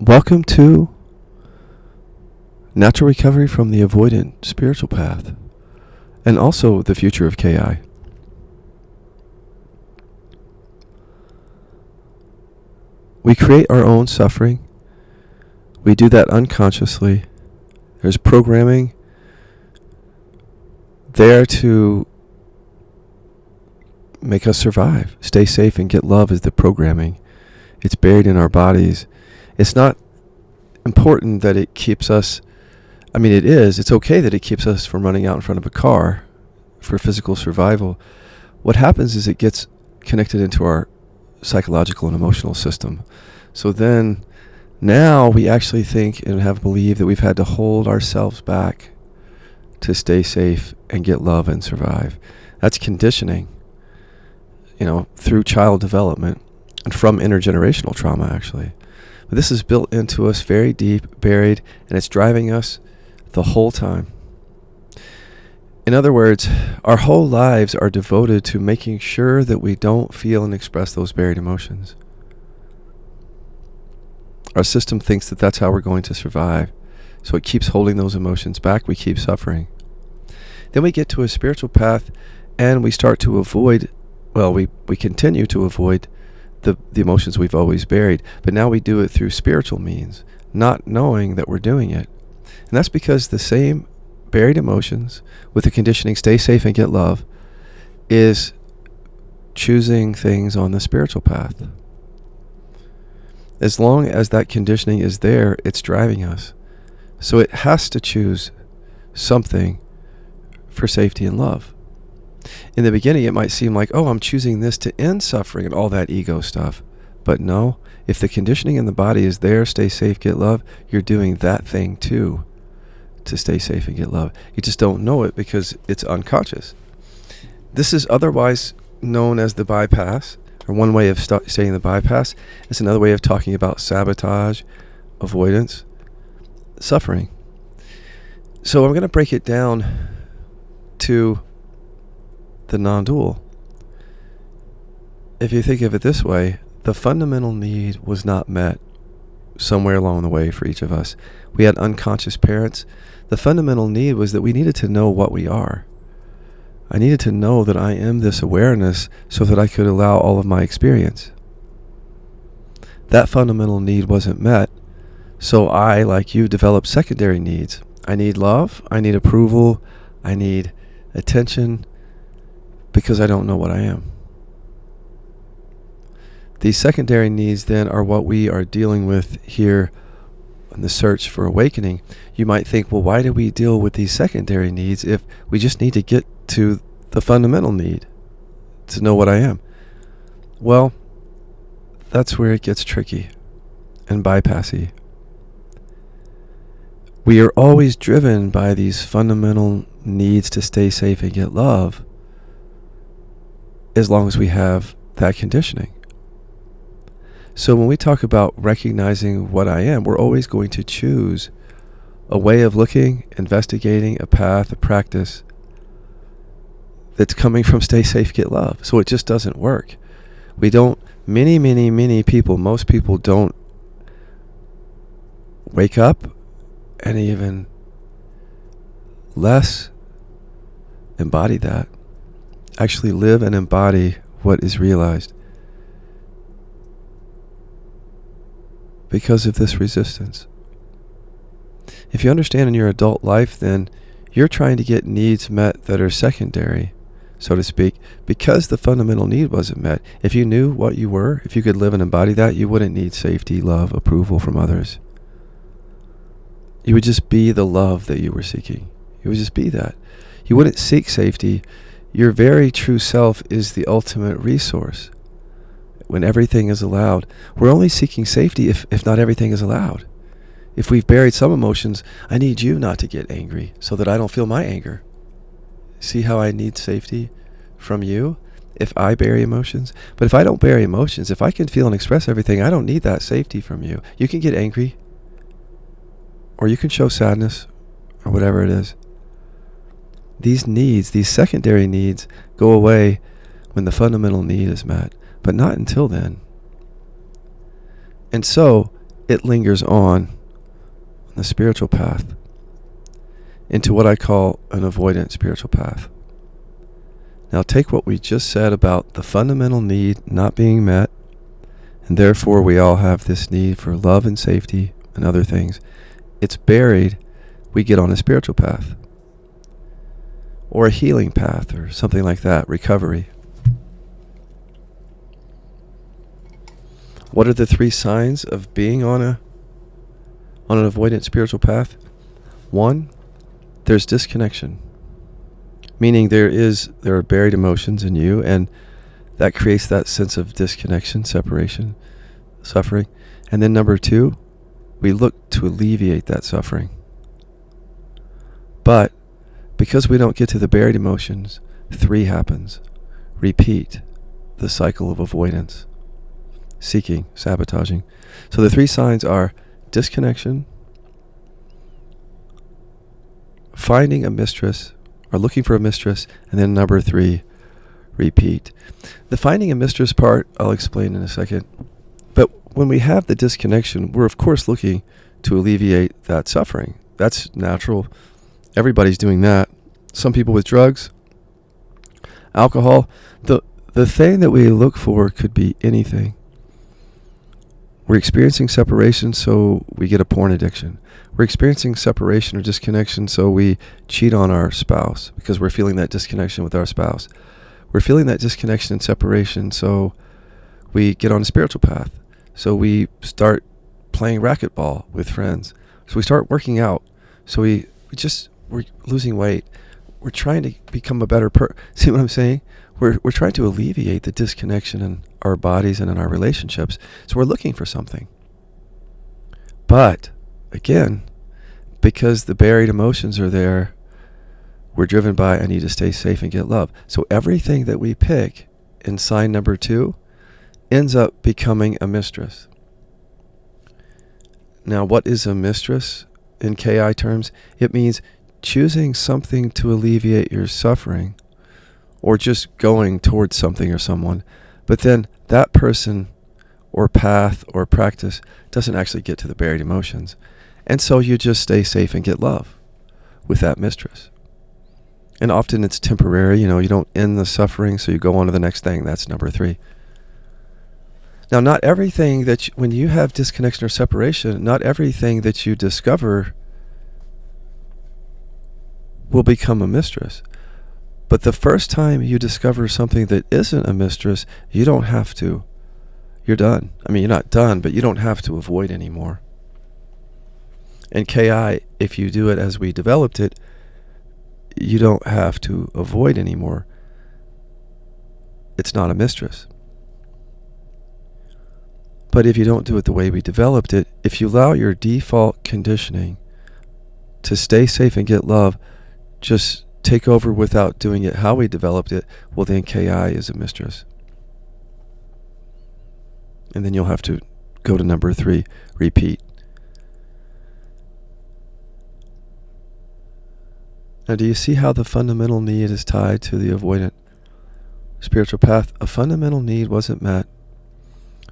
Welcome to Natural Recovery from the Avoidant Spiritual Path, and also the future of KI. We create our own suffering. We do that unconsciously. There's programming there to make us survive. Stay safe and get love is the programming. It's buried in our bodies. It's not important that it keeps us, it is. It's okay that it keeps us from running out in front of a car for physical survival. What happens is it gets connected into our psychological and emotional system. So then, now we actually think and have believed that we've had to hold ourselves back to stay safe and get love and survive. That's conditioning, through child development and from intergenerational trauma, actually. But this is built into us very deep, buried, and it's driving us the whole time. In other words, our whole lives are devoted to making sure that we don't feel and express those buried emotions. Our system thinks that that's how we're going to survive. So it keeps holding those emotions back. We keep suffering. Then we get to a spiritual path and we start to avoid, we continue to avoid the emotions we've always buried. But now we do it through spiritual means, not knowing that we're doing it. And that's because the same buried emotions with the conditioning, stay safe and get love, is choosing things on the spiritual path. As long as that conditioning is there, it's driving us. So it has to choose something for safety and love. In the beginning, it might seem like, I'm choosing this to end suffering and all that ego stuff. But no, if the conditioning in the body is there, stay safe, get love, you're doing that thing too to stay safe and get love. You just don't know it because it's unconscious. This is otherwise known as the bypass, or one way of saying the bypass. It's another way of talking about sabotage, avoidance, suffering. So I'm going to break it down to the non-dual. If you think of it this way, the fundamental need was not met somewhere along the way for each of us. We had unconscious parents. The fundamental need was that we needed to know what we are. I needed to know that I am this awareness so that I could allow all of my experience. That fundamental need wasn't met, so I, like you, developed secondary needs. I need love, I need approval, I need attention, because I don't know what I am. These secondary needs then are what we are dealing with here in the search for awakening. You might think, well, why do we deal with these secondary needs if we just need to get to the fundamental need to know what I am? Well, that's where it gets tricky and bypassy. We are always driven by these fundamental needs to stay safe and get love as long as we have that conditioning. So when we talk about recognizing what I am, we're always going to choose a way of looking, investigating, a path, a practice that's coming from stay safe, get love. So it just doesn't work. Many people, most people don't wake up and even less embody that. Actually live and embody what is realized because of this resistance. If you understand in your adult life, then you're trying to get needs met that are secondary, so to speak, because the fundamental need wasn't met. If you knew what you were, if you could live and embody that, you wouldn't need safety, love, approval from others. You would just be the love that you were seeking. You would just be that. You wouldn't seek safety. Your very true self is the ultimate resource. When everything is allowed, we're only seeking safety if not everything is allowed. If we've buried some emotions, I need you not to get angry so that I don't feel my anger. See how I need safety from you if I bury emotions? But if I don't bury emotions, if I can feel and express everything, I don't need that safety from you. You can get angry, or you can show sadness, or whatever it is. These needs, these secondary needs, go away when the fundamental need is met, but not until then. And so, it lingers on the spiritual path into what I call an avoidant spiritual path. Now take what we just said about the fundamental need not being met, and therefore we all have this need for love and safety and other things. It's buried. We get on a spiritual path or a healing path or something like that, recovery. What are the 3 signs of being on an avoidant spiritual path? 1, there's disconnection, meaning there are buried emotions in you, and that creates that sense of disconnection, separation, suffering. And then number 2, we look to alleviate that suffering. But because we don't get to the buried emotions, 3 happens. Repeat the cycle of avoidance, seeking, sabotaging. So the 3 signs are disconnection, finding a mistress, or looking for a mistress, and then number 3, repeat. The finding a mistress part, I'll explain in a second. But when we have the disconnection, we're of course looking to alleviate that suffering. That's natural. Everybody's doing that. Some people with drugs, alcohol. The thing that we look for could be anything. We're experiencing separation, so we get a porn addiction. We're experiencing separation or disconnection, so we cheat on our spouse because we're feeling that disconnection with our spouse. We're feeling that disconnection and separation, so we get on a spiritual path. So we start playing racquetball with friends. So we start working out. So we're losing weight. We're trying to become a better person. See what I'm saying? We're trying to alleviate the disconnection in our bodies and in our relationships. So we're looking for something. But again, because the buried emotions are there, we're driven by I need to stay safe and get love. So everything that we pick in sign number 2 ends up becoming a mistress. Now, what is a mistress in KI terms? It means choosing something to alleviate your suffering, or just going towards something or someone, but then that person or path or practice doesn't actually get to the buried emotions. And so you just stay safe and get love with that mistress. And often it's temporary, you don't end the suffering, so you go on to the next thing. That's number 3. Now, not everything when you have disconnection or separation, not everything that you discover will become a mistress. But the first time you discover something that isn't a mistress, you don't have to. You're done. I mean, you're not done, but you don't have to avoid anymore. And KI, if you do it as we developed it, you don't have to avoid anymore. It's not a mistress. But if you don't do it the way we developed it, if you allow your default conditioning to stay safe and get love, just take over without doing it how we developed it, well then KI is a mistress. And then you'll have to go to number 3, repeat. Now, do you see how the fundamental need is tied to the avoidant spiritual path? A fundamental need wasn't met.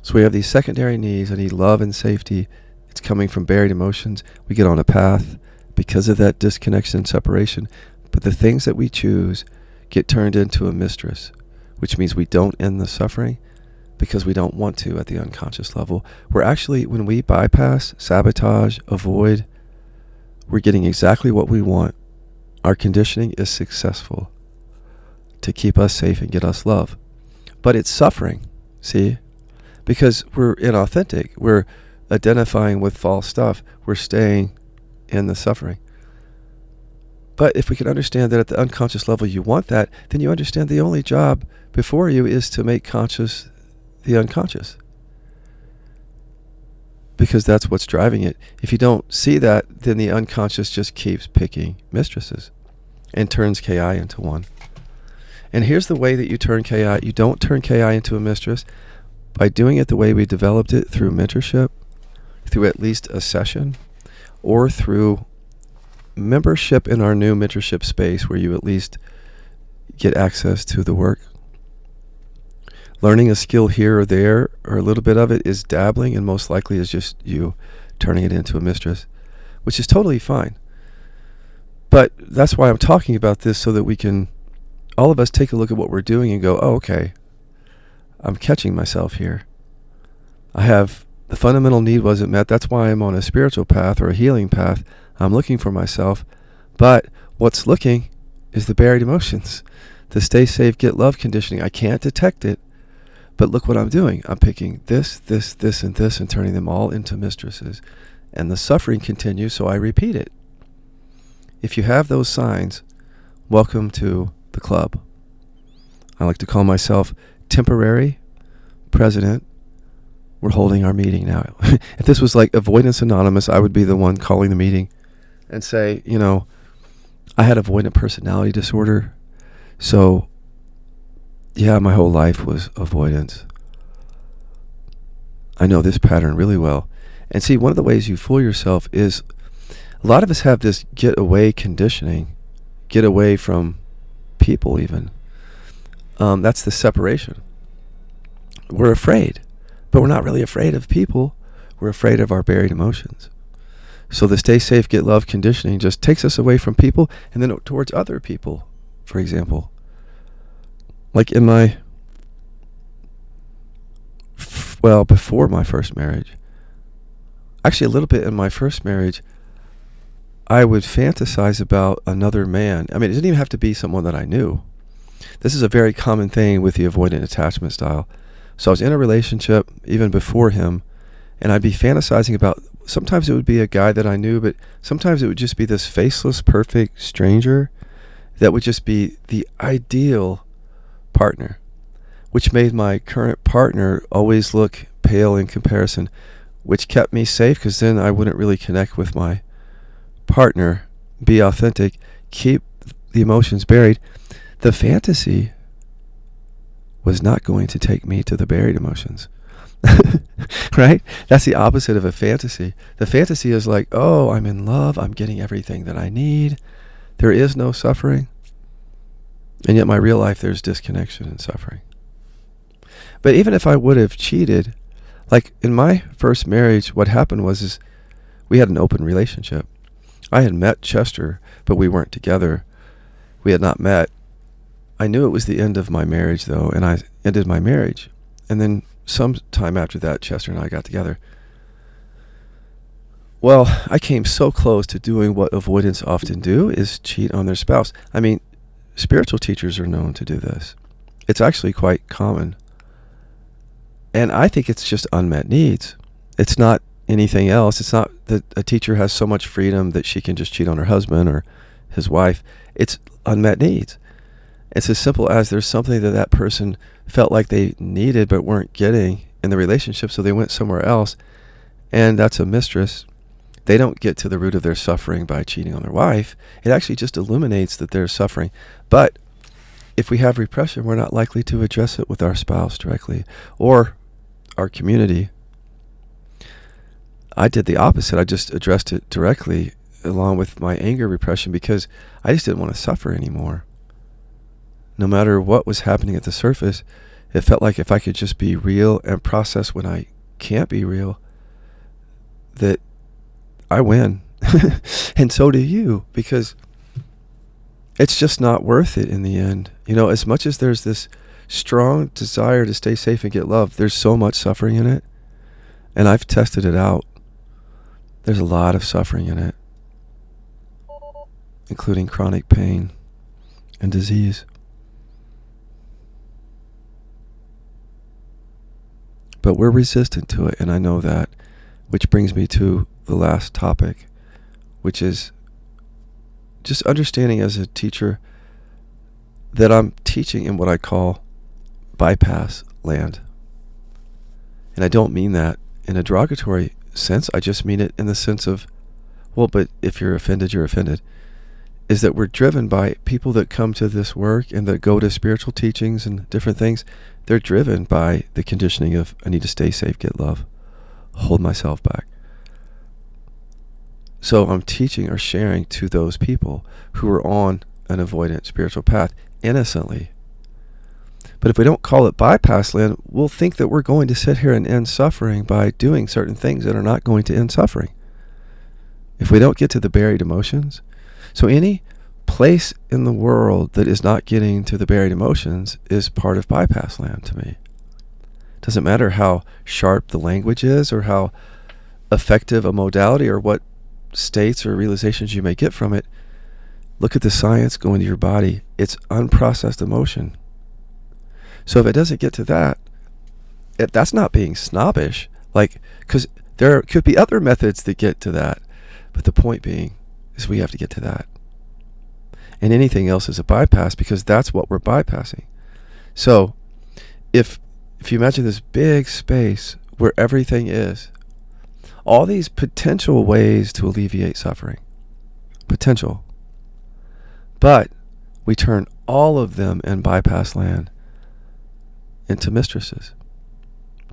So we have these secondary needs. I need love and safety. It's coming from buried emotions. We get on a path because of that disconnection and separation. But the things that we choose get turned into a mistress, which means we don't end the suffering because we don't want to at the unconscious level. We're actually, when we bypass, sabotage, avoid, we're getting exactly what we want. Our conditioning is successful to keep us safe and get us love. But it's suffering, see? Because we're inauthentic. We're identifying with false stuff. We're staying in the suffering. But if we can understand that at the unconscious level you want that, then you understand the only job before you is to make conscious the unconscious. Because that's what's driving it. If you don't see that, then the unconscious just keeps picking mistresses and turns KI into one. And here's the way that you turn KI. You don't turn KI into a mistress by doing it the way we developed it, through mentorship, through at least a session, or through membership in our new mentorship space where you at least get access to the work. Learning a skill here or there, or a little bit of it, is dabbling, and most likely is just you turning it into a mistress, which is totally fine. But that's why I'm talking about this, so that we can, all of us, take a look at what we're doing and go, oh, okay, I'm catching myself here. I have, the fundamental need wasn't met. That's why I'm on a spiritual path or a healing path. I'm looking for myself. But what's looking is the buried emotions, the stay safe, get love conditioning. I can't detect it. But look what I'm doing. I'm picking this, this, this, and this, and turning them all into mistresses. And the suffering continues, so I repeat it. If you have those signs, welcome to the club. I like to call myself temporary president. We're holding our meeting now. If this was like Avoidance Anonymous, I would be the one calling the meeting and say, I had avoidant personality disorder. So yeah, my whole life was avoidance. I know this pattern really well. And see, one of the ways you fool yourself is, a lot of us have this get away conditioning, get away from people even. That's the separation. We're afraid, but we're not really afraid of people. We're afraid of our buried emotions. So the stay safe, get love conditioning just takes us away from people and then towards other people, for example. Like in before my first marriage, actually a little bit in my first marriage, I would fantasize about another man. I mean, it didn't even have to be someone that I knew. This is a very common thing with the avoidant attachment style. So I was in a relationship even before him, and I'd be fantasizing about, sometimes it would be a guy that I knew, but sometimes it would just be this faceless, perfect stranger that would just be the ideal partner, which made my current partner always look pale in comparison, which kept me safe, because then I wouldn't really connect with my partner, be authentic, keep the emotions buried. The fantasy was not going to take me to the buried emotions. Right? That's the opposite of a fantasy. The fantasy is like, oh, I'm in love, I'm getting everything that I need, there is no suffering. And yet my real life, there's disconnection and suffering. But even if I would have cheated, like in my first marriage, what happened was we had an open relationship. I had met Chester, but we weren't together. We had not met. I knew it was the end of my marriage, though, and I ended my marriage. And then some time after that, Chester and I got together. Well, I came so close to doing what avoidants often do, is cheat on their spouse. I mean, spiritual teachers are known to do this. It's actually quite common. And I think it's just unmet needs. It's not anything else. It's not that a teacher has so much freedom that she can just cheat on her husband or his wife. It's unmet needs. It's as simple as there's something that person felt like they needed but weren't getting in the relationship, so they went somewhere else, and that's a mistress. They don't get to the root of their suffering by cheating on their wife. It actually just illuminates that they're suffering. But if we have repression, we're not likely to address it with our spouse directly or our community. I did the opposite. I just addressed it directly along with my anger repression, because I just didn't want to suffer anymore. No matter what was happening at the surface, it felt like if I could just be real and process when I can't be real, that I win. And so do you, because it's just not worth it in the end. As much as there's this strong desire to stay safe and get love, there's so much suffering in it. And I've tested it out. There's a lot of suffering in it, including chronic pain and disease. But we're resistant to it, and I know that, which brings me to the last topic, which is just understanding as a teacher that I'm teaching in what I call bypass land. And I don't mean that in a derogatory sense. I just mean it in the sense of, well, but if you're offended, you're offended. Is that we're driven by people that come to this work and that go to spiritual teachings and different things. They're driven by the conditioning of, I need to stay safe, get love, hold myself back. So I'm teaching or sharing to those people who are on an avoidant spiritual path innocently. But if we don't call it bypass land, we'll think that we're going to sit here and end suffering by doing certain things that are not going to end suffering. If we don't get to the buried emotions, so any place in the world that is not getting to the buried emotions is part of bypass land to me. Doesn't matter how sharp the language is or how effective a modality or what states or realizations you may get from it. Look at the science go into your body. It's unprocessed emotion. So if it doesn't get to that, that's not being snobbish. Because there could be other methods that get to that. But the point being is we have to get to that. And anything else is a bypass because that's what we're bypassing. So if you imagine this big space where everything is, all these potential ways to alleviate suffering, potential, but we turn all of them in bypass land into mistresses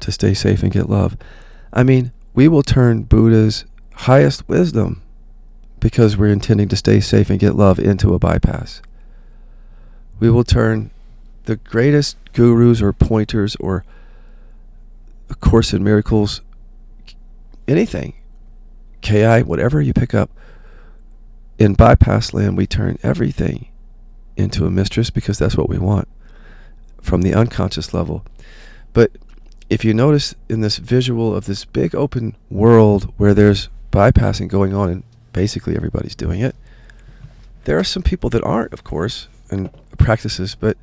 to stay safe and get love. I mean, we will turn Buddha's highest wisdom because we're intending to stay safe and get love into a bypass. We will turn the greatest gurus or pointers or A Course in Miracles, anything, KI, whatever you pick up, in bypass land, we turn everything into a mistress because that's what we want from the unconscious level. But if you notice in this visual of this big open world where there's bypassing going on and basically everybody's doing it, there are some people that aren't, of course, and practices, but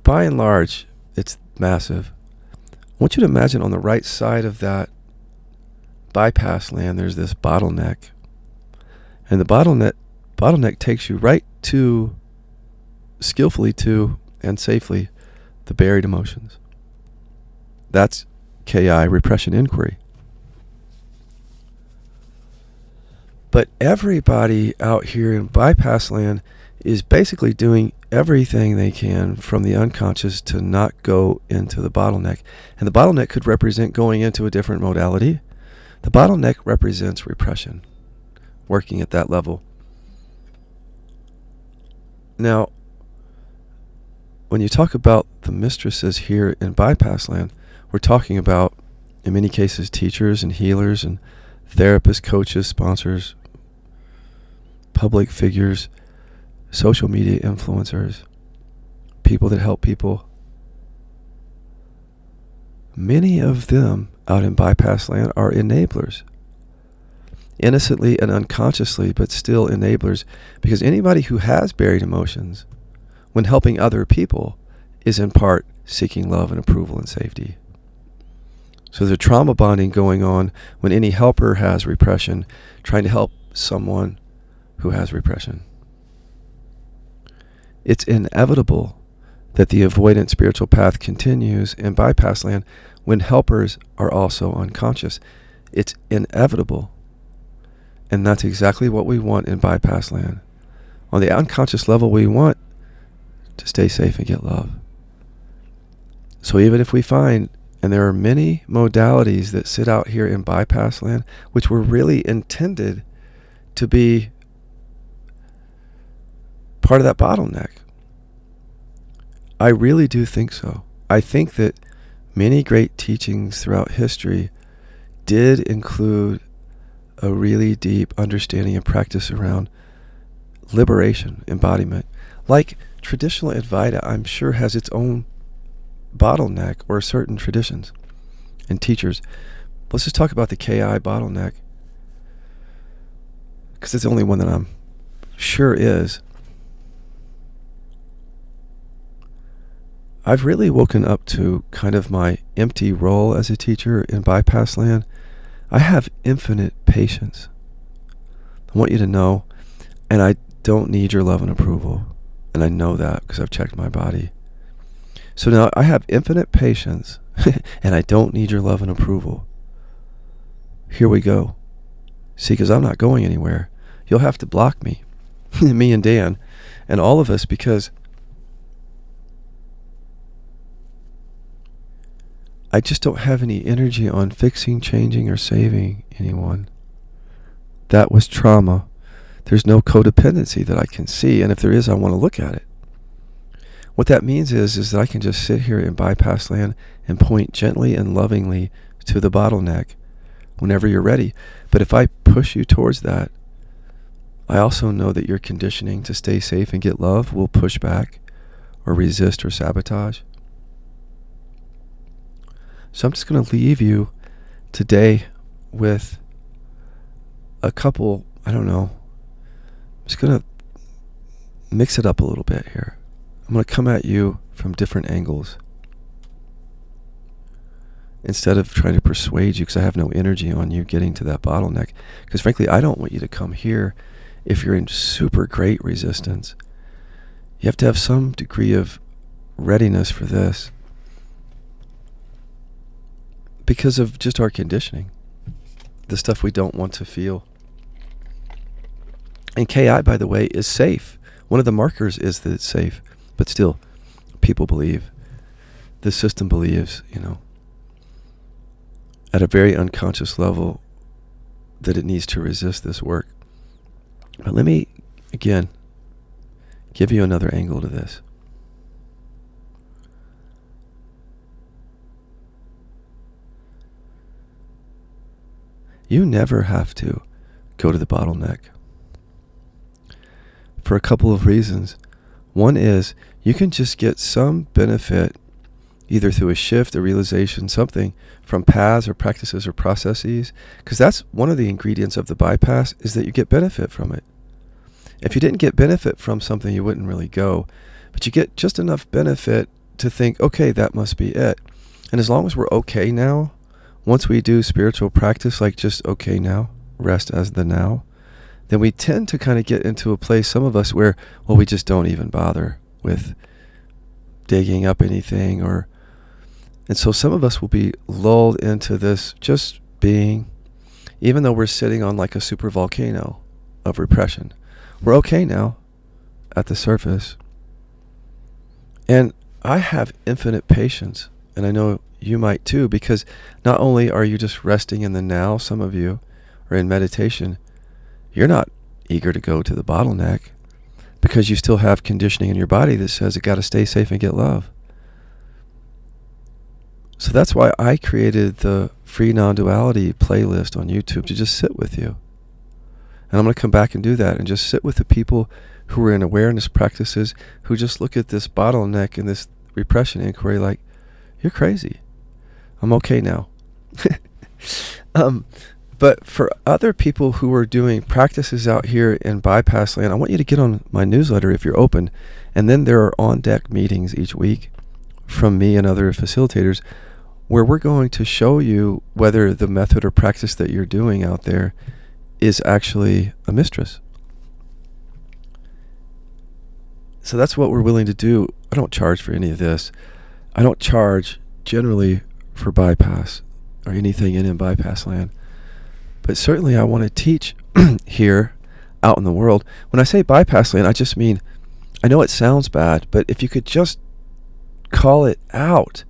by and large, it's massive. I want you to imagine on the right side of that bypass land, there's this bottleneck. And the bottleneck takes you right to, skillfully to, and safely, the buried emotions. That's KI, repression inquiry. But everybody out here in bypass land is basically doing everything they can from the unconscious to not go into the bottleneck. And the bottleneck could represent going into a different modality. The bottleneck represents repression, working at that level. Now, when you talk about the mistresses here in bypass land, we're talking about, in many cases, teachers and healers and therapists, coaches, sponsors, public figures, social media influencers, people that help people. Many of them out in bypass land are enablers. Innocently and unconsciously, but still enablers, because anybody who has buried emotions when helping other people is in part seeking love and approval and safety. So there's trauma bonding going on when any helper has repression, trying to help someone who has repression. It's inevitable that the avoidant spiritual path continues in bypass land when helpers are also unconscious. It's inevitable. And that's exactly what we want in bypass land. On the unconscious level, we want to stay safe and get love. So even if we find, and there are many modalities that sit out here in bypass land, which were really intended to be part of that bottleneck. I really do think so. I think that many great teachings throughout history did include a really deep understanding and practice around liberation, embodiment. Like traditional Advaita, I'm sure, has its own bottleneck or certain traditions and teachers. Let's just talk about the KI bottleneck, because it's the only one that I'm sure is. I've really woken up to kind of my empty role as a teacher in bypass land. I have infinite patience. I want you to know, and I don't need your love and approval. And I know that because I've checked my body. So now I have infinite patience, and I don't need your love and approval. Here we go. See, because I'm not going anywhere. You'll have to block me, me and Dan, and all of us, because I just don't have any energy on fixing, changing, or saving anyone. That was trauma. There's no codependency that I can see, and if there is, I want to look at it. What that means is that I can just sit here in bypass land and point gently and lovingly to the bottleneck whenever you're ready. But if I push you towards that, I also know that your conditioning to stay safe and get love will push back or resist or sabotage. So I'm just going to leave you today with a couple, I'm just going to mix it up a little bit here. I'm going to come at you from different angles instead of trying to persuade you, because I have no energy on you getting to that bottleneck. Because frankly, I don't want you to come here if you're in super great resistance. You have to have some degree of readiness for this because of just our conditioning, the stuff we don't want to feel. And KI, by the way, is safe. One of the markers is that it's safe, but still, people believe, the system believes, at a very unconscious level, that it needs to resist this work. But let me, again, give you another angle to this. You never have to go to the bottleneck for a couple of reasons. One is you can just get some benefit either through a shift, a realization, something from paths or practices or processes, because that's one of the ingredients of the bypass, is that you get benefit from it. If you didn't get benefit from something, you wouldn't really go, but you get just enough benefit to think, okay, that must be it. And as long as we're okay now, once we do spiritual practice, like just okay now, rest as the now, then we tend to kind of get into a place, some of us, where, well, we just don't even bother with digging up anything, and so some of us will be lulled into this just being, even though we're sitting on like a super volcano of repression. We're okay now at the surface. And I have infinite patience, and I know you might too, because not only are you just resting in the now, some of you are in meditation, you're not eager to go to the bottleneck because you still have conditioning in your body that says it got to stay safe and get love. So that's why I created the free non-duality playlist on YouTube, to just sit with you. And I'm going to come back and do that and just sit with the people who are in awareness practices, who just look at this bottleneck and this repression inquiry like, you're crazy. I'm okay now. But for other people who are doing practices out here in bypass land, I want you to get on my newsletter if you're open. And then there are on-deck meetings each week from me and other facilitators where we're going to show you whether the method or practice that you're doing out there is actually a mistress. So that's what we're willing to do. I don't charge for any of this. I don't charge generally for bypass or anything in bypass land. But certainly I want to teach here out in the world. When I say bypass land, I just mean, I know it sounds bad, but if you could just call it out,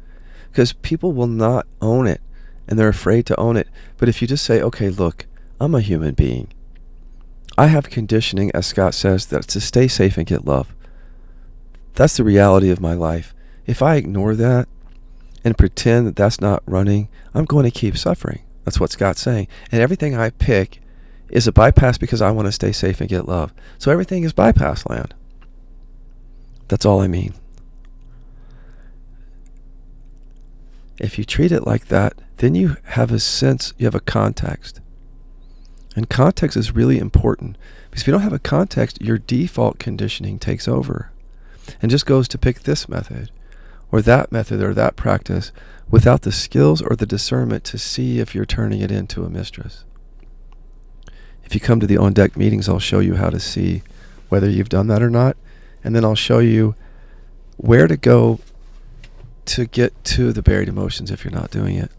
because people will not own it and they're afraid to own it. But if you just say, okay, look, I'm a human being. I have conditioning, as Scott says, that's to stay safe and get love. That's the reality of my life. If I ignore that and pretend that that's not running, I'm going to keep suffering. That's what Scott's saying. And everything I pick is a bypass because I want to stay safe and get love. So everything is bypass land. That's all I mean. If you treat it like that, then you have a sense, you have a context. And context is really important, because if you don't have a context, your default conditioning takes over and just goes to pick this method or that practice without the skills or the discernment to see if you're turning it into a mistress. If you come to the on-deck meetings, I'll show you how to see whether you've done that or not, and then I'll show you where to go to get to the buried emotions if you're not doing it.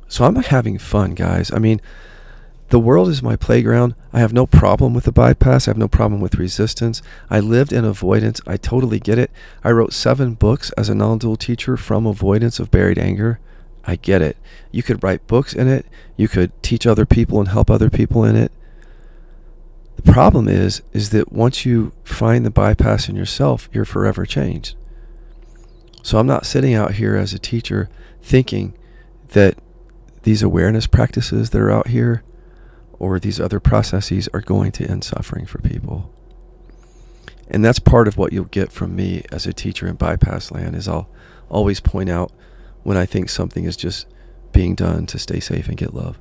So I'm having fun, guys. I mean, the world is my playground. I have no problem with the bypass. I have no problem with resistance. I lived in avoidance. I totally get it. I wrote 7 books as a non-dual teacher from avoidance of buried anger. I get it. You could write books in it. You could teach other people and help other people in it. The problem is that once you find the bypass in yourself, you're forever changed. So I'm not sitting out here as a teacher thinking that these awareness practices that are out here or these other processes are going to end suffering for people. And that's part of what you'll get from me as a teacher in Bypass Land, is I'll always point out when I think something is just being done to stay safe and get love.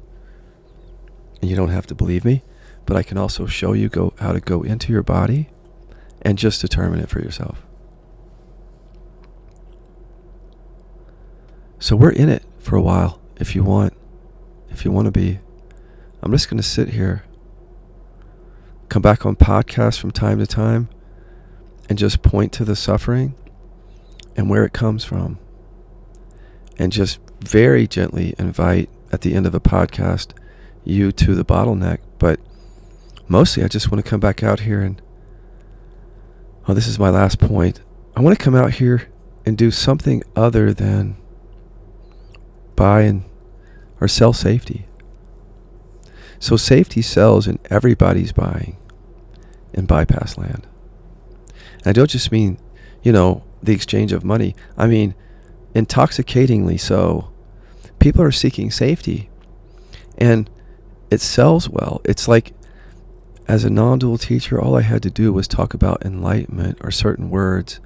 And you don't have to believe me, but I can also show you how to go into your body and just determine it for yourself. So we're in it for a while if you want to be. I'm just going to sit here, come back on podcasts from time to time, and just point to the suffering and where it comes from. And just very gently invite, at the end of a podcast, you to the bottleneck. But mostly I just want to come back out here and, this is my last point. I want to come out here and do something other than buy or sell safety. So safety sells and everybody's buying in Bypass Land. And I don't just mean, the exchange of money. I mean, intoxicatingly so. People are seeking safety. And it sells well. It's like, as a non-dual teacher, all I had to do was talk about enlightenment or certain words.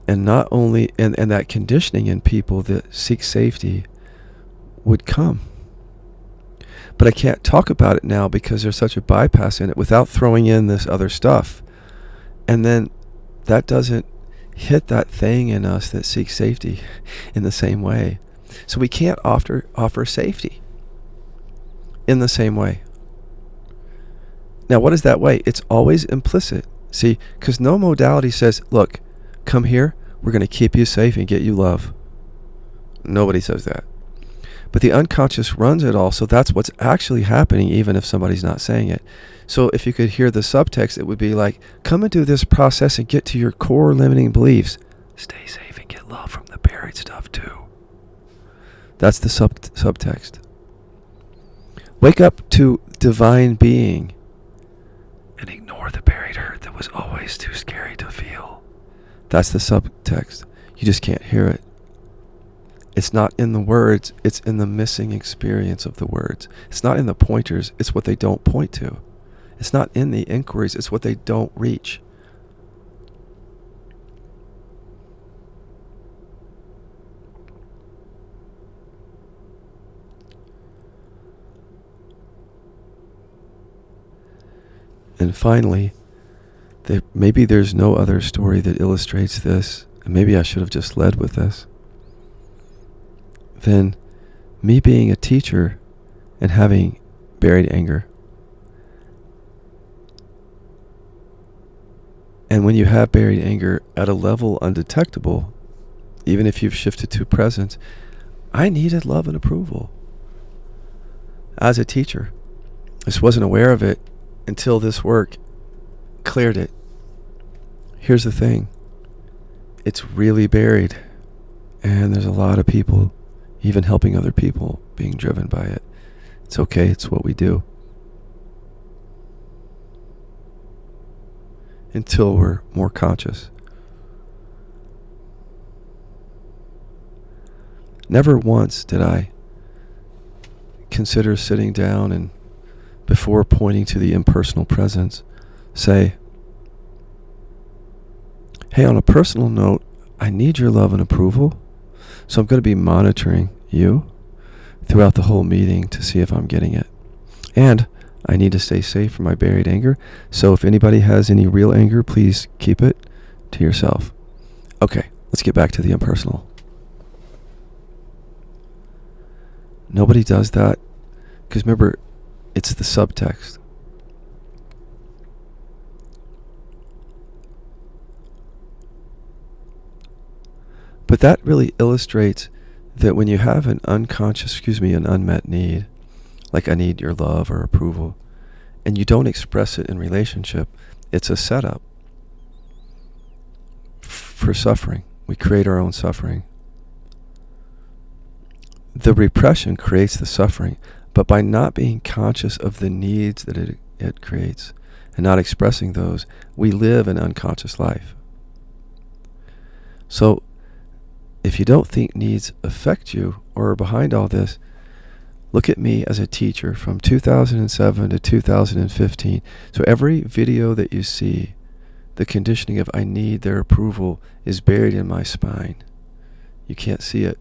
And not only, and that conditioning in people that seek safety would come. But I can't talk about it now because there's such a bypass in it without throwing in this other stuff. And then that doesn't hit that thing in us that seeks safety in the same way. So we can't offer safety in the same way. Now, what is that way? It's always implicit. See, because no modality says, look, come here, we're going to keep you safe and get you love. Nobody says that. But the unconscious runs it all, so that's what's actually happening, even if somebody's not saying it. So if you could hear the subtext, it would be like, come and do this process and get to your core limiting beliefs. Stay safe and get love from the buried stuff too. That's the subtext. Wake up to divine being and ignore the buried hurt that was always too scary to feel. That's the subtext. You just can't hear it. It's not in the words, it's in the missing experience of the words. It's not in the pointers, it's what they don't point to. It's not in the inquiries, it's what they don't reach. And finally, maybe there's no other story that illustrates this, and maybe I should have just led with this, than me being a teacher and having buried anger. And when you have buried anger at a level undetectable, even if you've shifted to presence, I needed love and approval as a teacher. I just wasn't aware of it until this work cleared it. Here's the thing. It's really buried, and there's a lot of people, even helping other people, being driven by it. It's okay, it's what we do. Until we're more conscious. Never once did I consider sitting down and, before pointing to the impersonal presence, say, hey, on a personal note, I need your love and approval. So I'm going to be monitoring you throughout the whole meeting to see if I'm getting it. And I need to stay safe from my buried anger. So if anybody has any real anger, please keep it to yourself. Okay, let's get back to the impersonal. Nobody does that because remember, it's the subtext. But that really illustrates that when you have an unmet need, like I need your love or approval, and you don't express it in relationship, it's a setup for suffering. We create our own suffering. The repression creates the suffering, but by not being conscious of the needs that it creates and not expressing those, we live an unconscious life. So if you don't think needs affect you or are behind all this, look at me as a teacher from 2007 to 2015. So every video that you see, the conditioning of I need their approval is buried in my spine. You can't see it.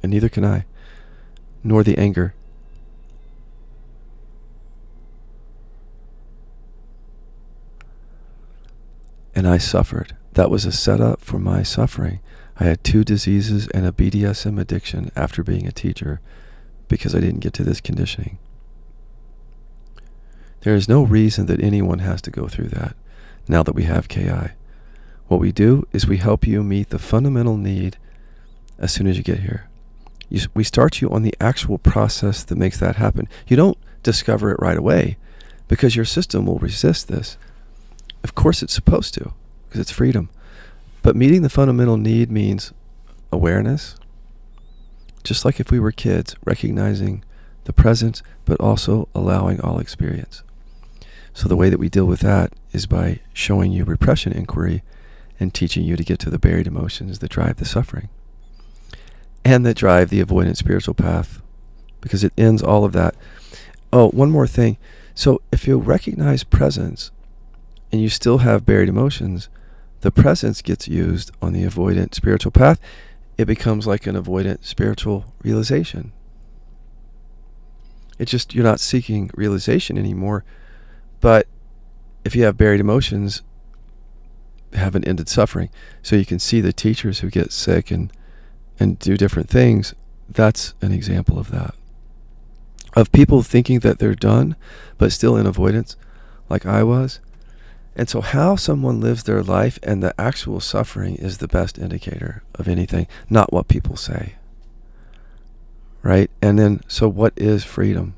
And neither can I, nor the anger. And I suffered. That was a setup for my suffering. I had 2 diseases and a BDSM addiction after being a teacher because I didn't get to this conditioning. There is no reason that anyone has to go through that now that we have KI. What we do is we help you meet the fundamental need as soon as you get here. We start you on the actual process that makes that happen. You don't discover it right away because your system will resist this. Of course it's supposed to, because it's freedom. But meeting the fundamental need means awareness, just like if we were kids, recognizing the presence, but also allowing all experience. So the way that we deal with that is by showing you repression inquiry and teaching you to get to the buried emotions that drive the suffering and that drive the avoidant spiritual path, because it ends all of that. Oh, one more thing. So if you recognize presence and you still have buried emotions, the presence gets used on the avoidant spiritual path. It becomes like an avoidant spiritual realization. It's just you're not seeking realization anymore. But if you have buried emotions, haven't ended suffering. So you can see the teachers who get sick and do different things. That's an example of that. Of people thinking that they're done, but still in avoidance, like I was. And so how someone lives their life and the actual suffering is the best indicator of anything, not what people say. Right? And then, so what is freedom?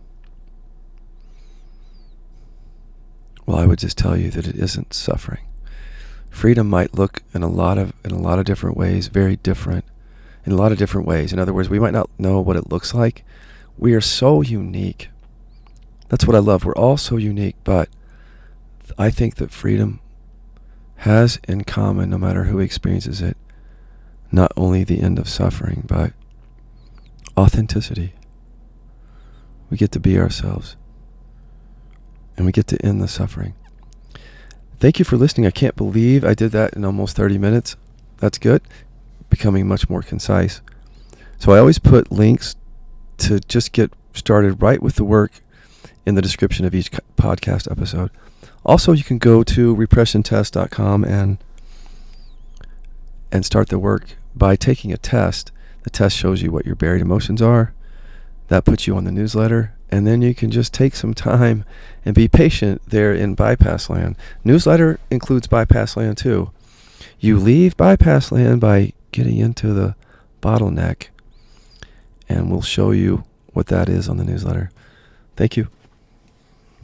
Well, I would just tell you that it isn't suffering. Freedom might look in a lot of different ways, very different, in a lot of different ways. In other words, we might not know what it looks like. We are so unique. That's what I love. We're all so unique, but I think that freedom has in common, no matter who experiences it, not only the end of suffering, but authenticity. We get to be ourselves, and we get to end the suffering. Thank you for listening. I can't believe I did that in almost 30 minutes. That's good. Becoming much more concise. So I always put links to just get started right with the work in the description of each podcast episode. Also, you can go to repressiontest.com and start the work by taking a test. The test shows you what your buried emotions are. That puts you on the newsletter. And then you can just take some time and be patient there in bypass land. Newsletter includes bypass land too. You leave bypass land by getting into the bottleneck, and we'll show you what that is on the newsletter. Thank you.